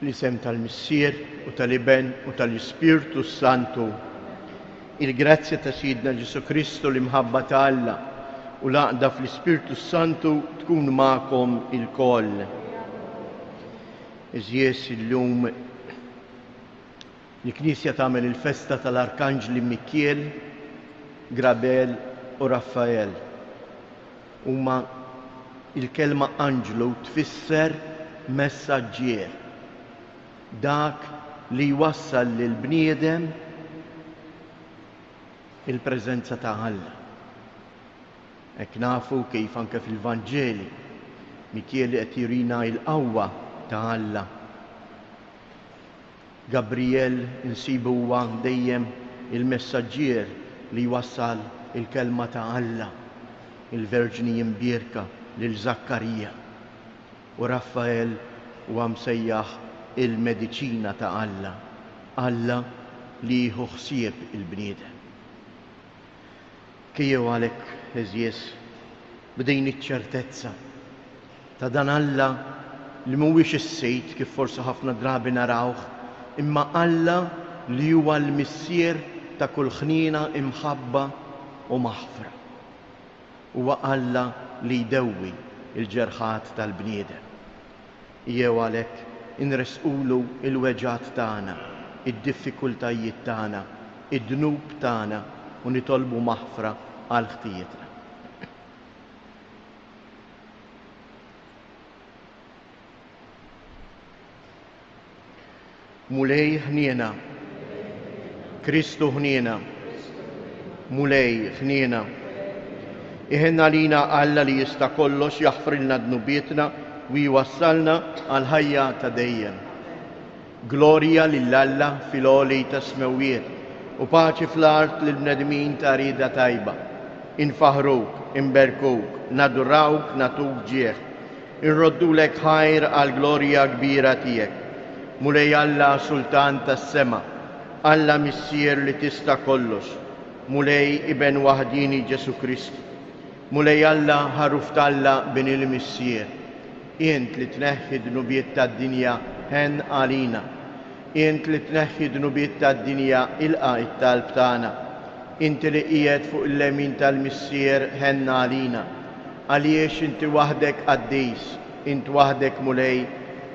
Fl-isem tal-Missier u tal-Iben u tal-Ispirtu Santu, il-grazzja ta' Sidna Ġesu Kristu l-imħabba ta' Alla u l-għaqda fl-Ispirtu Santu tkun ma'kom il-koll. Iżjes il-lum l-Knisja tagħmel il-festa tal-Arkanġli Mikiel, Grabel u Raffael. Huma il-kelma anġlu tfisser messaġġier, dak li jwassal lil bniedem il-preżenza ta' Alla. Hekk nafu kif anke fil-Vanġeli Mikiel qed jurina l-qawwa ta' Alla. Gabriel insibu huwa dejjem il-messaġġier li jwassal il-kelma ta' Alla, il-Verġni jimbierka lil Zakkarija, u Raffael huwa msejjaħ il-mediċina ta' Alla, Alla li jieħu ħsieb il-bniedem. Kejjew għalhekk eżjes b'din iċ-ċertezza ta' dan Alla li mhuwiex is-Sejt kif forsi ħafna drabi narawh, imma Alla li huwa l-Missier ta' kull ħnina imħabba u maħfra. Huwa Alla li jdewwi il-ġerħat tal-bniedem. Jew għalhekk inresqulu il-weġat tagħna, id-diffikultajiet tagħna, id-dnub tagħna u nitolbu maħfra għal ħtietna. Mulej ħniena, Kristu ħniena, mulej ħniena. Iħenna lina Alla li jista' kollox jaħfrilna dnubietna u jwassalna għal ħajja ta' dejjem. Glorja lill-Alla fil-għoli ta' smewiet u paċi fl-art lill-bnedmin ta' rida tajba. Infaħruk, imberkuk, nadurawk, natuk ġieħ. Inroddulek ħajr għal glorja kbira tiegħek. Mulej Alla Sultan tas-sema, Alla Missier li tista' kollox. Mulej Iben waħdini Ġesu Kristu. Mulej Alla ħaruf talla bin il-Missier. Int li tneħħi dnubiet tad-dinja ħen għalina. Int li tneħħi dnubiet tad-dinja ilqa' it-talb tagħna. Inti li qiegħed fuq il-lemin tal-Missier ħen għalina. Għaliex inti waħdek qaddis, int waħdek mulej,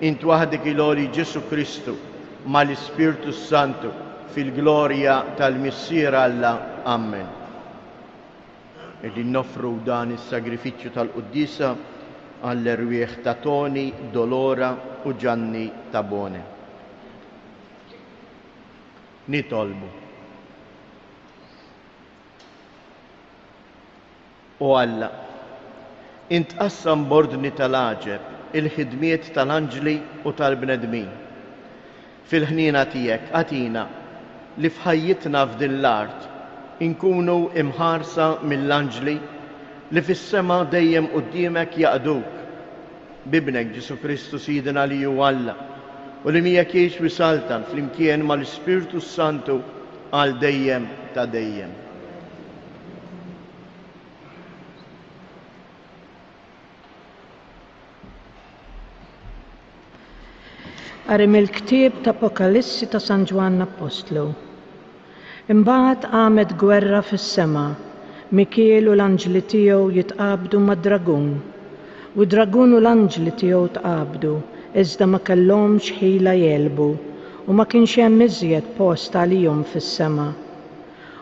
int waħdek il-għoli Ġesu Kristu mal-Ispirtu Santu fil-glorja tal-Missier Alla. Amen. Qegħdin noffru dan is-sagrifiċċju tal-Quddisa għall-erwieħ ta' Toni, Dolora u Gianni Tabone. Nitolbu. O Alla, int qassam bordni tal-għaġeb il-ħidmiet tal-anġli u tal-bnedmin. Fil-ħnina tiegħek għatina li f'ħajjitna f'din l-art inkunu imħarsa mill-anġli li fis-sema dejjem quddiemek jaqduk. Bibnek Ġesu Kristu Sidina li hu Alla u li miegħek jgħix wisaltan flimkien mal-Ispirtu Santu għal dejjem ta' dejjem. Qarim il-ktieb ta' Apokalissi ta' San Ġwann Apostlu. Imbagħad għamet gwerra fis-sema, Mikiel u l-anġli tiegħu jitqabdu mad-dragun, u d-dragun u l-anġli tiegħu tqabdu, iżda ma kellhomx ħila jelbu u ma kienx hemm iżjed post għalihom fis-sema.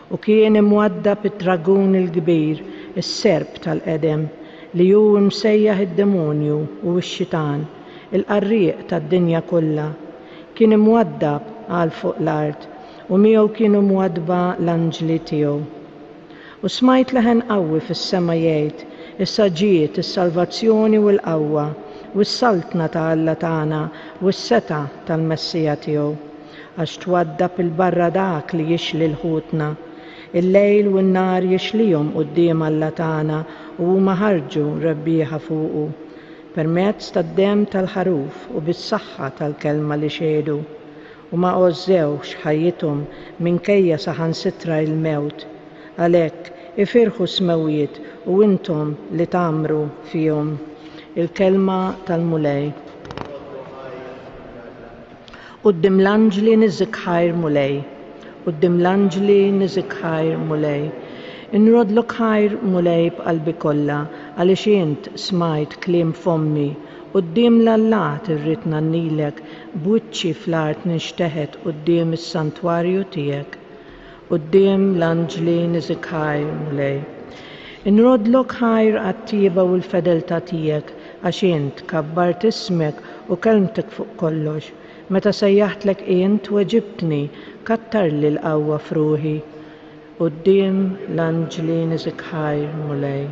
U kien imwaddab id-dragun il-kbir, is-serb tal-qedem, li hu msejjaħ id-demonju u x-xitan, il-qarrieq tad-dinja kollha. Kien imwaddab għal fuq l-art u miegħu kienu mwadba l-anġli tiegħu. U smajt leħen qawwi fis-sema jgħid, issa ġiet is-salvazzjoni u l-qawwa u s-saltna ta' Alla tagħna u s-seta tal-Messija tiegħu. Għax twaddab il-barra dak li jixli l-ħutna, il-lejl u n-nar jixlihom quddiem Alla tagħna u huma ħarġu rebbieħa fuqu. Permezz tad-demm tal-ħaruf u bis-saħħa tal-kelma li xedu u ma għożżewx ħajjithom minkejja saħansitra il-mewt. Għalhekk ifirħu smewiet u intom li tagħmru fihom. Il-kelma tal-mulej. Qudiem l-anġli niżikħajr mulej, qudiem l-anġli niżikħajr mulej. Inrodlok ħajr mulej b'qalbi kollha għaliex int smajt kliem fommi, quddiem l-Allat irrid nannilek b'wiċċi fl-art nixteħed quddiem is-santwarju tiegħek. Quddiem l-anġli niżikħajr mulej. Inrodlok ħajr għat-tieба u l-fedeltà tiegħek għax int kabbart ismek u kelmtek fuq kollox. Meta sejjaħtlek int weġibtni, kattarli l-qawwa f'ruħi. Quddiem l-anġli niżikħajr mulej.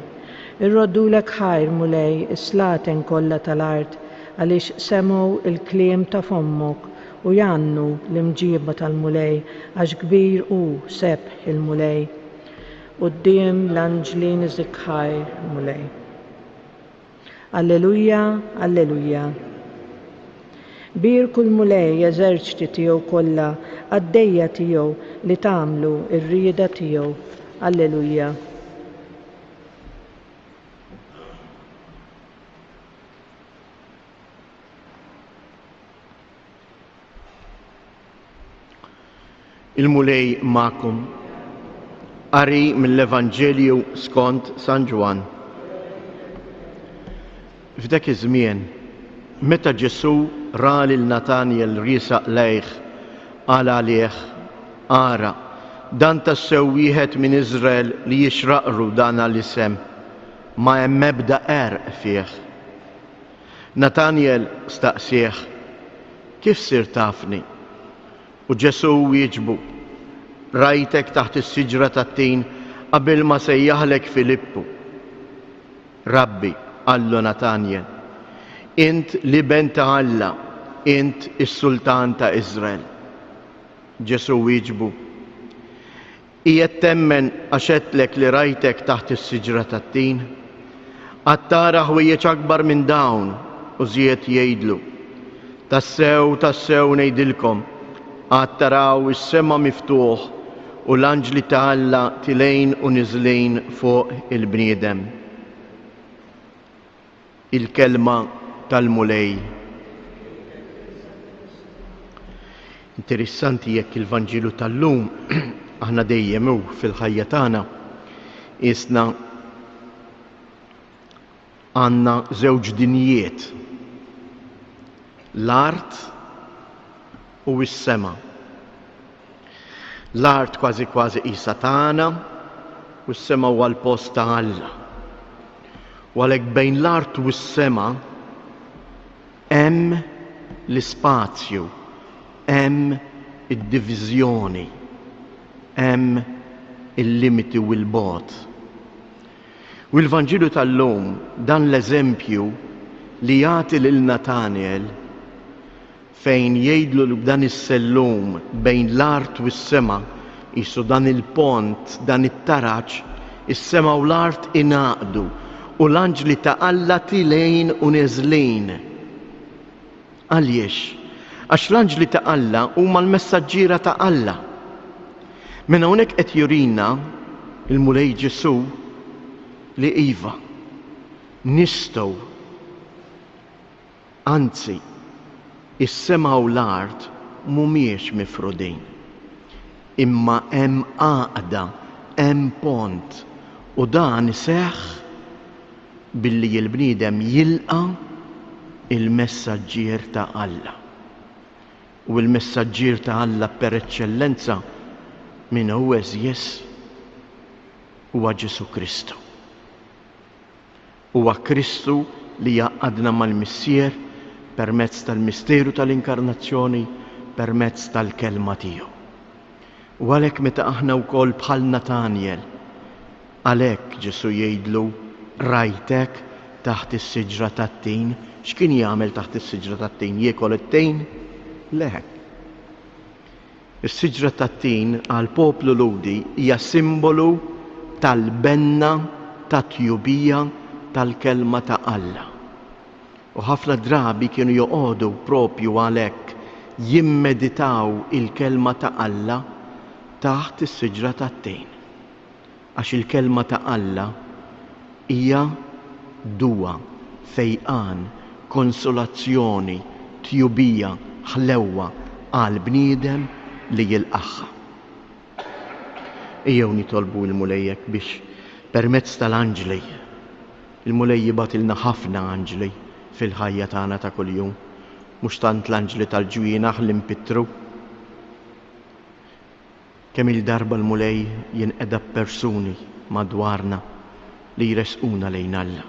Irroddulek ħajr mulej is-slaten kollha tal-art għaliex semgħu il-kliem ta' fommok u jannu l-imġiba tal-mulej għax kbir hu sebħ il-mulej. Quddiem l-anġli niżikħajr mulej. Alleluja, alleluja. Bir kull mulej eżerċti tiegħu kollha għaddejja tiegħu li tagħmlu r-rieda tiegħu. Alleluja. Il-mulej ma'kum. Qari mill-Evanġelju skont San Ġwan. F'dak iż-żmien, meta Ġesu ra lil Natanjel riesaq lejh, qal għalih: ara, dan tassew wieħed minn Iżrael li jixraqru dan l-isem, ma hemm ebda għerq fih. Natanjel staqsih: kif sir tafni? U Ġesu wieġbu: rajtek taħt is-siġra tat-tin qabel ma sejjaħlek Filippu. Rabbi, qallu Natanjel, int l-iben ta' Alla, int is-Sultan ta' Iżrael. Ġesu wieġbu: qiegħed temmen għax għedtlek li rajtek taħt is-siġra tat-tin? Għattara ħwejjeġ akbar minn dawn u żied jgħidlu: tassew ngħidilkom, għad taraw is-sema miftuħ u l-anġli ta' Alla tilejn u niżlejn fuq il-bniedem. Il-kelma tal-mulej. Interessanti jekk il-Vanġilu tal-lum aħna dejjem hu fil-ħajja tagħna isna għandna żewġ dinjiet, l-art u s-sema. L-art kważi qisha tagħna u s-sema huwa l-post ta' Alla. U għalhekk bejn l-art u s-sema hemm l-ispazju, hemm id-diviżjoni, hemm il-limiti u l-bogħod. U l-Vanġilu tal-lum dan l-eżempju li jagħti lil Natanjel fejn jgħidlu b'dan is-sellum bejn l-art u s-sema, qisu dan il-pont, dan it-taraġġ, is-sema u l-art ingħaqdu u l-anġli ta' Alla tilejn u neżlejn. Għaliex? Għax l-anġli ta' Alla huma l-messaġġiera ta' Alla. Minn hawnhekk qed jurina il-mulej Ġesu li iva nistgħu, anzi is-sema u l-art mhumiex mifrudin. Imma hemm għaqda, hemm pont u dan iseħħ billi l-bniedem jilqa' il-messaġġier ta' Alla. U l-messaġġier ta' Alla per eċċellenza min huwa eżjes huwa Ġesu Kristu. Huwa Kristu li jaqadna mal-Missier permezz tal-misteru tal-inkarnazzjoni, permezz tal-kelma tiegħu. U għalhekk meta aħna wkoll bħal Natanjel, għalhekk Ġesu jgħidlu rajtek taħt is-siġra tat-tin. X'kien jagħmel taħt is-siġra tat-tin? Jiekol it-tejn? Le. Is-siġra tat-tin għal poplu Ludi hija simbolu tal-benna tat-tjubija tal-kelma ta' Alla. U ħafna drabi kienu joqogħdu propju għalhekk jimmeditaw il-kelma ta' Alla taħt is-siġra tat-tejn. Għax il-kelma ta' Alla hija duwa, fejqan, konsolazzjoni, tjubija, ħlewwa, għal bniedem li jilqaħħa. Ejjew nitolbu l-mulejjek biex permezz tal-anġli, il-mulej jibatilna ħafna anġli fil-ħajja tagħna ta' kuljum, mhux tant l-anġli tal-ġwienaħ li mpittru. Kemm il-darba l-mulej jinqeda persuni madwarna li jresquna lejn Alla.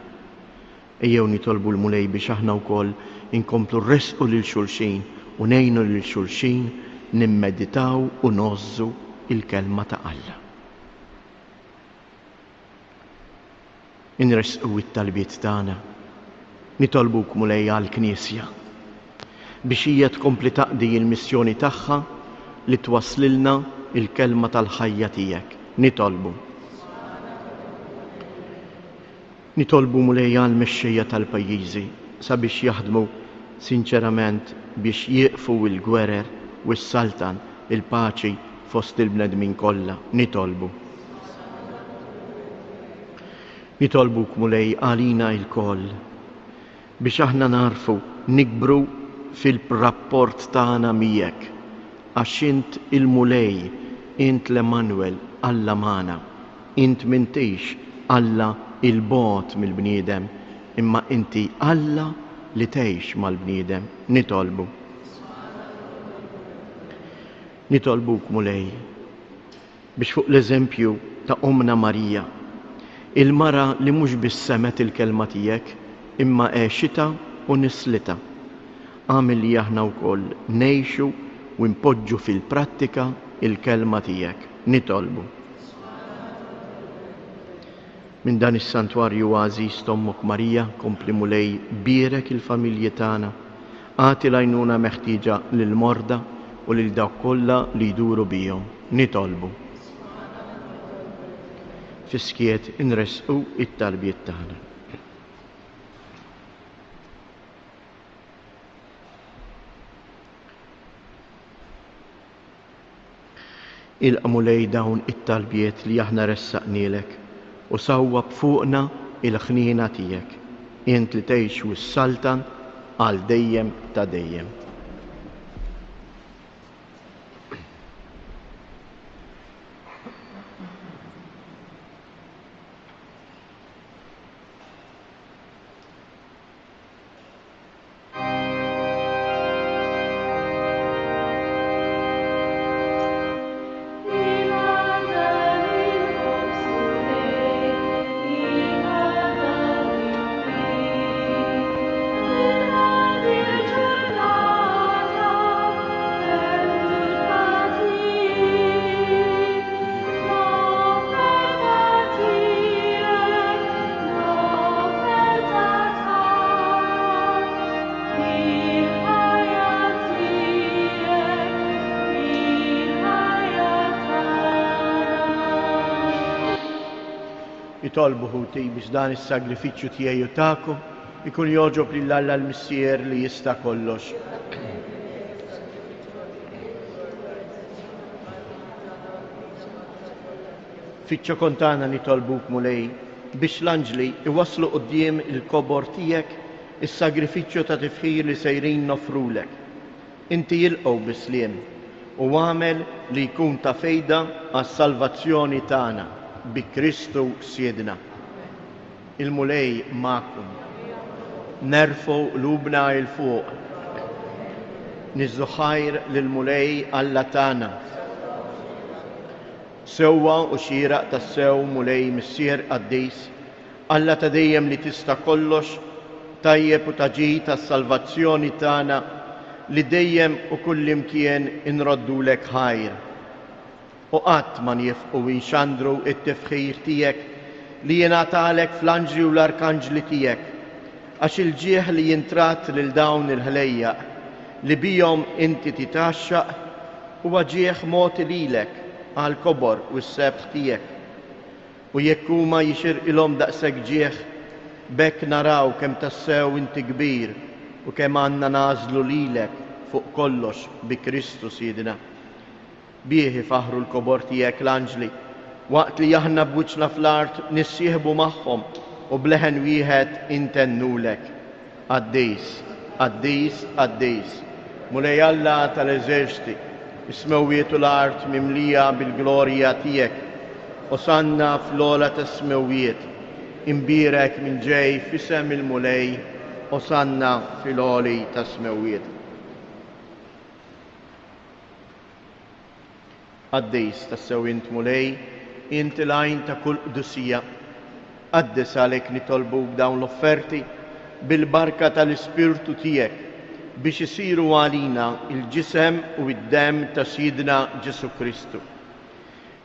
Ejjew nitolbu l-mulej biex aħna wkoll inkomplu rresqu lil xulxin u ngħinu lil xulxin nimmeditaw u nożżu il-kelma ta' Alla. Inresqu it-talbiet tagħna, nitolbuk mulej għall-Knisja biex hija tkompli taqdi l-missjoni tagħha li twaslilna il-kelma tal-ħajja tiegħek. Nitolbu mulej għall-mexxejja tal-pajjiżi sabiex jaħdmu sinċerament biex jieqfu l-gwerer u s-saltan il-paċi fost il-bnedmin kollha. Nitolbuk mulej għalina il-koll biex aħna narfu nikbru fil-rapport tagħna miegħek għax int il-mulej, int l-Emanuel, Alla magħna, int m'intix Alla il-bogħod mill-bniedem, imma inti Alla li tgħix mal-bniedem. Nitolbuk mulej biex fuq l-eżempju ta' Omna Marija, il-mara li mhux biss semet il-kelma tiegħek imma għexita u nislita, għamil li aħna wkoll ngħixu u npoġġu fil-prattika il-kelma tiegħek. Minn dan is-santwarju għażiż Tommok Marija, kompli mulej bierek il-familji tagħna, għati l-għajnuna meħtieġa lill-morda u lil dawk kollha li jduru bihom. Fiskiet inresqu it-talbiet tagħna. Il-qamulej dawn it-talbiet li aħna ressaqnielek u sawwab fuqna il-ħniena tiegħek, int li tgħix wis-saltan għal dejjem ta' dejjem. Nitolbuhu biex dan is-sagrifiċċju tiegħi u tagħkom ikun joġob lil Alla l-Missier li jista' kollox. Fiċ-ċokon tagħna nitolbuk mulej biex l-anġli iwasslu quddiem il-kobor tiegħek is-sagrifiċċju ta' tifħir li sejrin nofrulek. Inti jilqgħu bisliem u għamel li jkun ta' fejda għas-salvazzjoni tagħna bi Kristu Siedna. Il-mulej ma'kum. Nerfu lubna il-fuq. Nizzu ħajr lil-mulej Alla tagħna. Sewwa u xieraq tas-sew mulej Missier Qaddis, Alla ta' dejjem li tista' kollox, tajjeb u taġid tas-salvazzjoni tagħna li dejjem u kullimkien inroddulek ħajr. U qatt ma nifqu jinxandru it-tifħir tiegħek li jingħatalek fl-anġli u l-arkanġli tiegħek, għax il-ġieħ li jintrat lil dawn il-ħlejjaq li bihom inti titaxxaq huwa ġieħ mogħti lilek għal kobor u s-sebħ tiegħek. U jekk huma jixirqilhom daqshekk ġieħ, bekk naraw kemm tassew inti kbir u kemm għandna nażlu lilek fuq kollox bi Kristu Siedna. Bieħi faħru l-kobor tiegħek l-anġli, waqt li aħna b'wiċċna fl-art nissieħbu magħhom u bleħen wieħed intennulek. Qaddis, Qaddis, Qaddis, Mulej Alla tal-eżerċti, is-smewwiet u l-art mimlija bil-glorja tiegħek, osanna fl-ola tas-smewwiet, imbirek minn ġej f'isem il-mulej, osanna fil-oli tas-smewwiet. Għaddejs tas-sewwint mulej, inti lajn ta' kull qdusija, għaddes għalek nitolbu b'dawn l-offerti bil-barka tal-Ispirtu tiegħek biex isiru għalina il-ġisem u id-dem ta' Sidna Ġesu Kristu,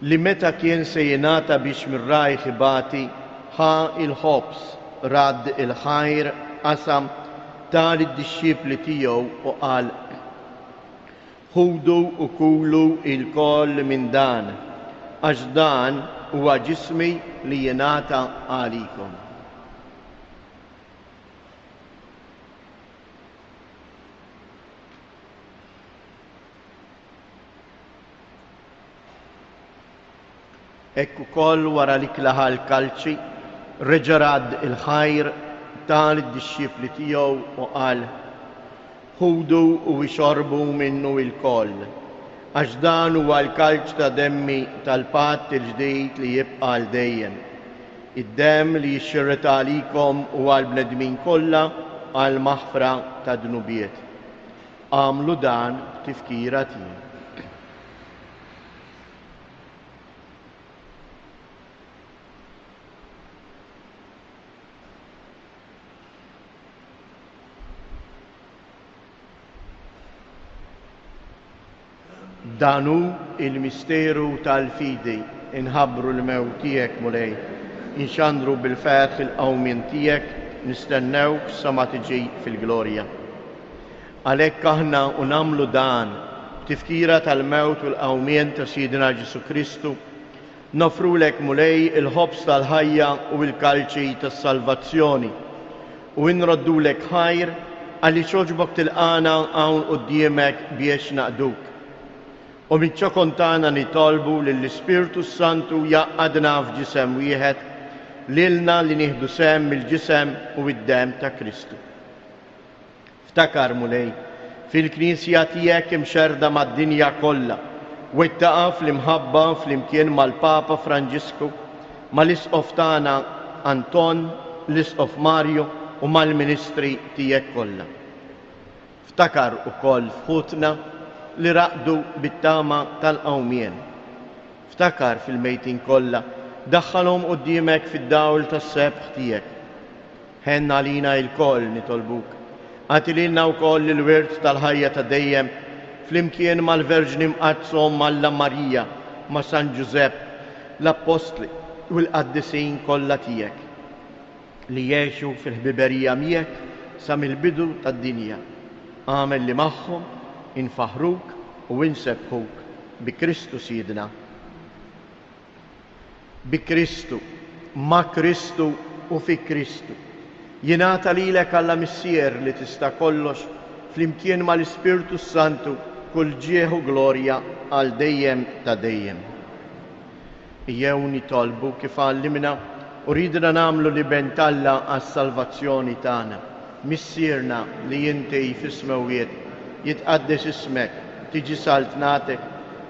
li meta kien se jingħata biex mir-raj ħibati ħa il-ħobs rad il-ħajr qasam tal id-dixxipli tiegħu u qal: ħudu u kulu il-koll minn dan, għax dan huwa ġismi li jingħata għalikom. Ekku koll wara li klaħa l-kalċi, reġarad il-ħajr tal id-dixxipli tiegħu u qal: ħudu u ixorbu minnu il-koll, għax dan huwa l-kalċ ta' demmi tal-patt il-ġdid li jibqa' għal dejjem. Id-demm li jixxirret għalikom u għall-bnedmin kollha għal maħfra ta' dnubiet. Għamlu dan tifkira tiegħi. Danu il-misteru tal-fidi, inħabru l-mewt tiegħek mulej, inxandru bil-fetħ il-qawmien tiegħek, nistennewk sa ma tiġi fil-glorja. Għalhekk aħna u nagħmlu dan tifkira tal-mewt u l-qawmien ta' Sidna Ġesu Kristu, nofrulek mulej il-ħobs tal-ħajja u l-kalċi tas-salvazzjoni u nroddulek ħajr għalli ċoġbok tilqana hawn quddiemek biex naqduk. U mitċa kontana nitolbu lill-Ispirtu Santu jaqadna f'ġisem wieħed lilna li nieħdu sem mill-ġisem u id-dem ta' Kristu. Ftakar mulej, fil-Knisja tiegħek imxerda mad-dinja kollha u ittaqa' fl-imħabba flimkien mal-Papa Franġisku, mal-Isqof tagħna Anton, l-Isqof Mario u mal-Ministri tiegħek kollha. Ftakar ukoll f'ħutna li raqdu bit-tama tal-qawmien. Ftakar fil-mejtin kollha, daħħalhom quddiemek fid-dawl tas-sebħ tiegħek. Ħenna lina l-koll nitolbuk. Għatililna wkoll il-wirt tal-ħajja ta' dejjem flimkien mal-Verġni mqazzhom Alla Marija ma' San Ġusepp, l-Apostli u l-qaddisin kollha tiegħek li jgħixu fil-ħbiberija miegħek sa mill-bidu tad-dinja. Għamel li magħhom infaħruk u insebħuk bi Kristu Sidna. Bi Kristu, ma' Kristu u fi Kristu. Jingħata lilek Alla Missier li tista' kollox flimkien mal-Ispirtu Santu kull ġieħ u glorja għal dejjem ta' dejjem. Jew nitolbu kif għallimna u ridna nagħmlu li bentalla għas-salvazzjoni tagħna. Missierna li inti fis-smewwiet jitqaddes ismek, tiġi saltnatek,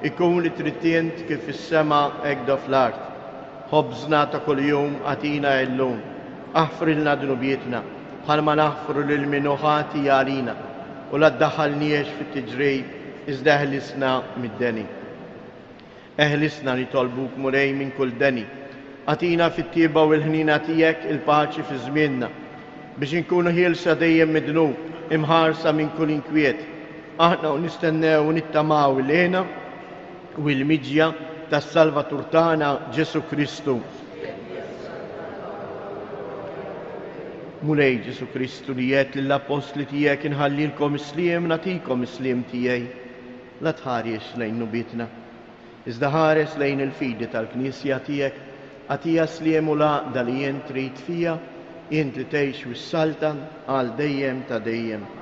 ikun li trittient kif fis-sema hekk fl-art. Ħobżna ta' kuljum għatina llum, aħfrilna dnubietna, bħalma naħfru lil min ħati għalina, u la ddaħħalniex fit-tiġrib iżda eħlisna mid-deni. Eħlisna nitolbuk mulej minn kull deni, għatina fit-tieba u l-ħnina tiegħek il-paċi fi żmienna, biex inkunu ħielsa dejjem mid-dnub, imħarsa minn kull inkwiet. Aħna u nistennew u nittamaw il-ħena u l-miġja tas-Salvatur tagħna Ġesu Kristu. Mulej Ġesu Kristu li jgħid lill-Apostli tiegħek inħallilkom isliem nagħtikom isliem tiegħi. La tħares lejn nubietna, iżda ħares lejn il-fidi tal-Knisja tiegħek, għatija sliem u laqda li jien trid fija, jien li tgħix wis-saltan għal dejjem ta' dejjem.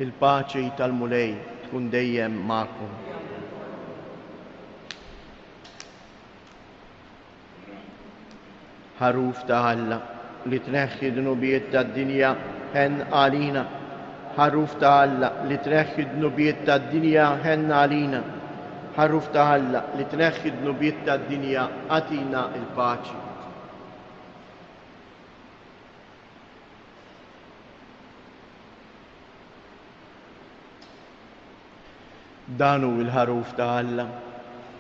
Il-paċi tal-mulej tkun dejjem magħkom. Ħaruf ta' Alla li tneħħi dnubiet tad-dinja ħen għalina ħarruf ta' Alla li tneħħi d-nubiet tad-dinja ħenna għalina. ħarruf ta' Alla li tneħħi d-nubiet tad-dinja għatina il-paċi. Danu il-ħaruf ta' Alla,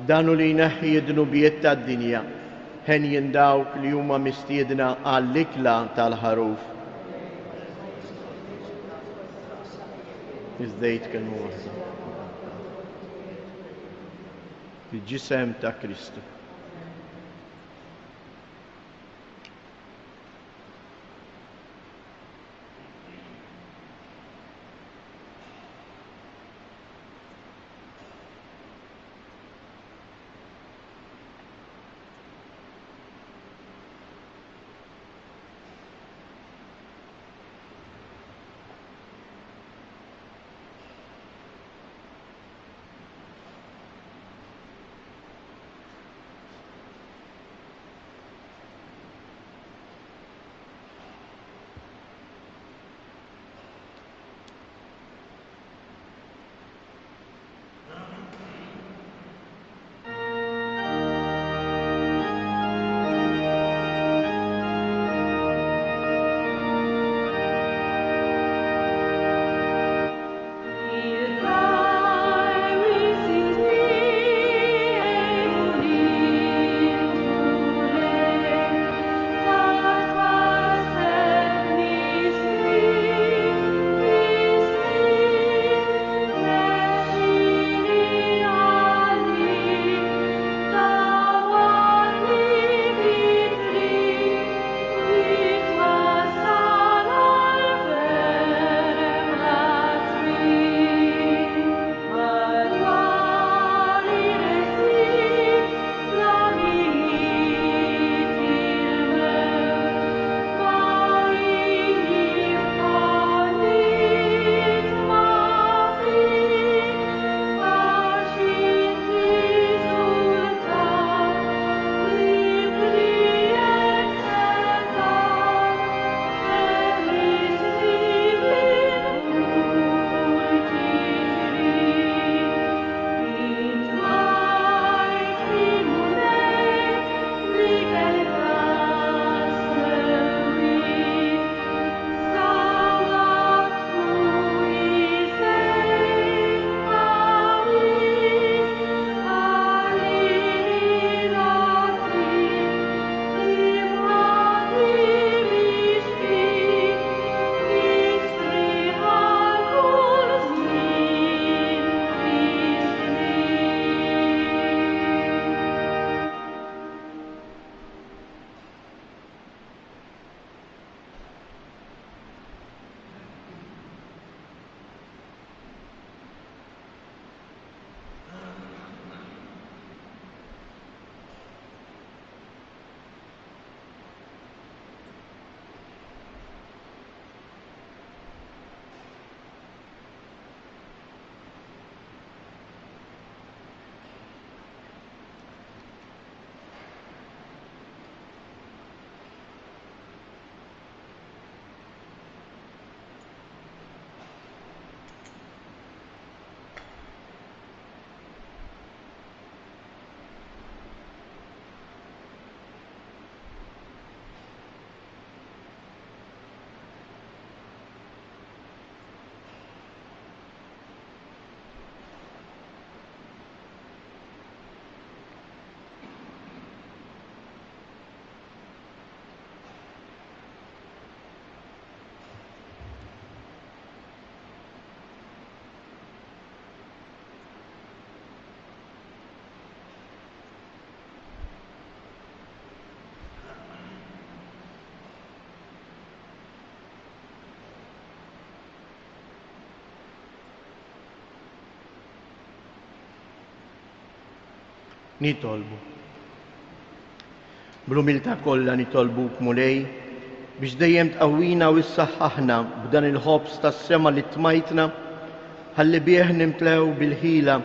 danu li jneħħi d-nubiet tad-dinja ħen jindawk li huma mistiedna għall-ikla tal-ħaruf. Iż-żejt kien waħda. Il-ġisem ta' Kristu. nitolbu. Bl-umiltà kollha nitolbuk mulej biex dejjem tqawwina u issaħħaħna b'dan il-ħobs tas-sema li tmajtna ħalli bih nimtlew bil-ħila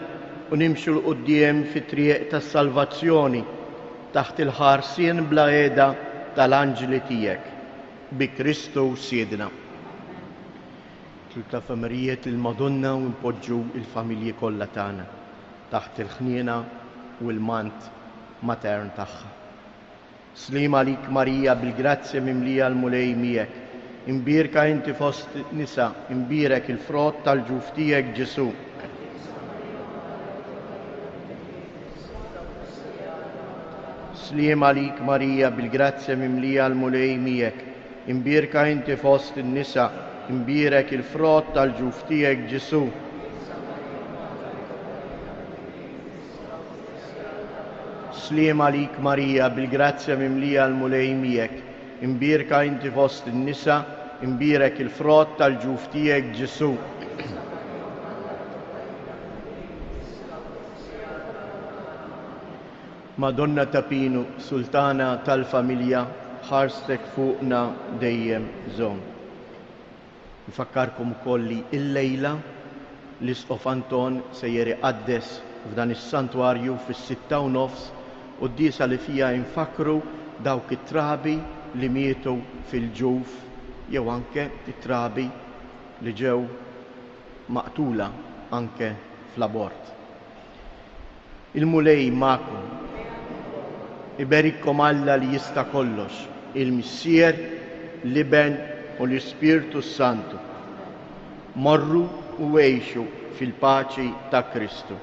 u nimxu l-qudiem fit-triq tas-salvazzjoni taħt il-ħarsien bla qiegħda tal-anġli tiegħek bi Kristu Siedna. Sulta familjiet il-Madonna u npoġġu il-familji kollha tagħna taħt il-ħniena u l-mant matern tagħha. Slima lik Marija bil-grazzja mimlija l-mulej miegħek, imbirka inti fost nisa, imbirek il-frott tal-ġuf tiegħek Ġesu. Slima lik Marija bil-grazzja mimlija l-mulej miegħek, imbirka inti fost in-nisa, imbirek il-frott tal-ġuf tiegħek Ġesu. Slima lik Marija bil-grazzja mimlija l-mulej miegħek, imbirka inti fost in-nisa, imbirek il-frott tal-ġuf tiegħek Ġesu. Madonna Tapinu, Sultana tal-familja, ħarstek fuqna dejjem żomm. Nfakkarkom ukoll li il-lejla l-Isqof Anton se iqaddes f'dan is-santwarju fis-6:30 u d-diesa li fija nfakru dawk it-trabi li mietu fil-ġuf jew anke it-trabi li ġew maqtula anke fl-abort. Il-mulej magħkom, iberikkom Alla li jista' kollox, il-Missier, l-Iben u l-Ispirtu Santu. Morru u għejxu fil-paċi ta' Kristu.